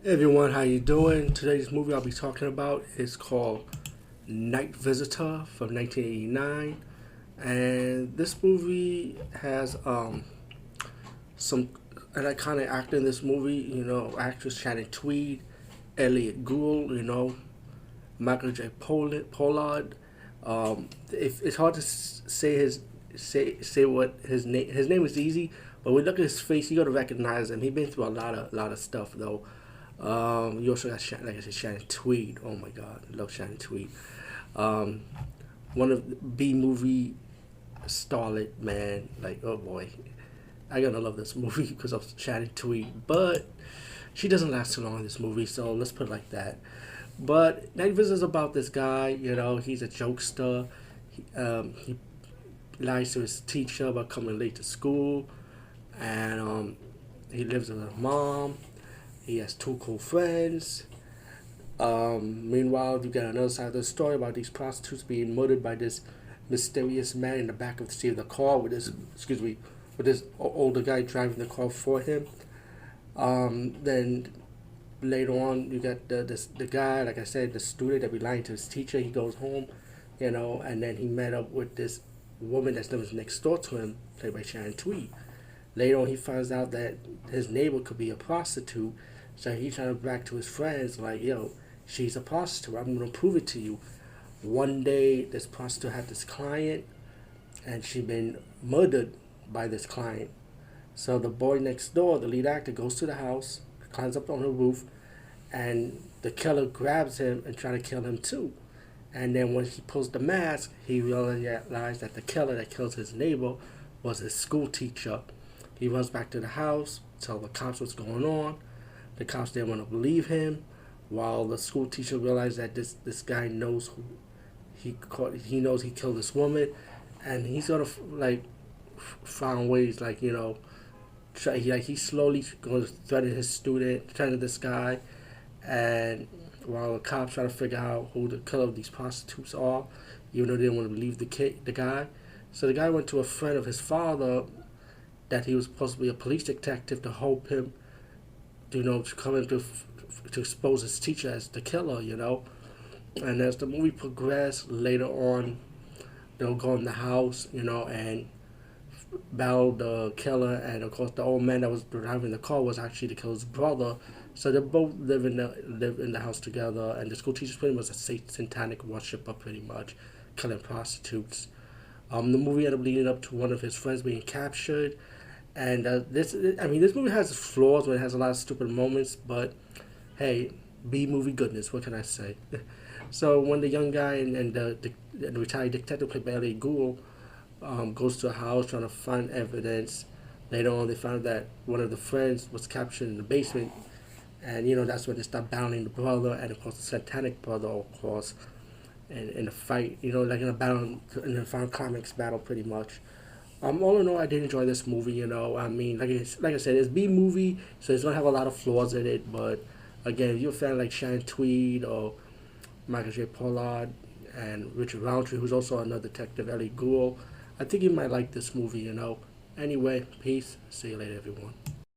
Hey everyone, how you doing? Today's movie I'll be talking about is called Night Visitor from 1989, and this movie has some an iconic actor in this movie. Actress Shannon Tweed, Elliot Gould. Michael J. Pollard. If it's hard to say what his name. His name is easy, but when you look at his face, you gotta recognize him. He's been through a lot of stuff though. You also got like I said, Shannon Tweed. Oh my God, I love Shannon Tweed. Um, One of the B movie starlet man. Like, oh boy, I gotta love this movie because of Shannon Tweed. But she doesn't last too long in this movie, so let's put it like that. But Night Vision is about this guy. He's a jokester. He lies to his teacher about coming late to school, and he lives with his mom. He has two cool friends. Meanwhile, you got another side of the story about these prostitutes being murdered by this mysterious man in the back of the seat of the car with this older guy driving the car for him. Then later on, you got the guy, like I said, the student that be lying to his teacher. He goes home, and then he met up with this woman that's living next door to him, played by Sharon Tweed. Later on, he finds out that his neighbor could be a prostitute, so he's trying to back to his friends like, yo, she's a prostitute. I'm gonna prove it to you. One day, this prostitute had this client, and she been murdered by this client. So the boy next door, the lead actor, goes to the house, climbs up on the roof, and the killer grabs him and try to kill him too. And then when he pulls the mask, he realized that the killer that kills his neighbor was his school teacher. He runs back to the house, tells the cops what's going on. The cops didn't want to believe him, while the school teacher realized that this guy knows who he caught. He knows he killed this woman, and he sort of like found ways like he slowly goes threaten his student, threaten this guy, and while the cops try to figure out who the killer of these prostitutes are, even though they didn't want to believe the guy. So the guy went to a friend of his father that he was supposed to be a police detective to help him, to come in to expose his teacher as the killer. And as the movie progressed, later on, they'll go in the house, and battle the killer, and of course the old man that was driving the car was actually the killer's brother. So they both live in the house together, and the school teacher's pretty much a satanic worshiper, pretty much killing prostitutes. The movie ended up leading up to one of his friends being captured, and this movie has flaws when it has a lot of stupid moments, but hey, B movie goodness, what can I say? So when the young guy and the retired detective played by Elliot Gould goes to a house trying to find evidence. Later on, they found that one of the friends was captured in the basement, and that's when they start battling the brother and of course the satanic brother, of course, in a fight. Like in a battle, in a final climax battle, pretty much. All in all, I did enjoy this movie. Like I said, it's B movie, so it's gonna have a lot of flaws in it. But again, if you're a fan like Shannon Tweed or Michael J. Pollard and Richard Roundtree, who's also another detective, Ellie Gould, I think you might like this movie. Anyway, peace. See you later, everyone.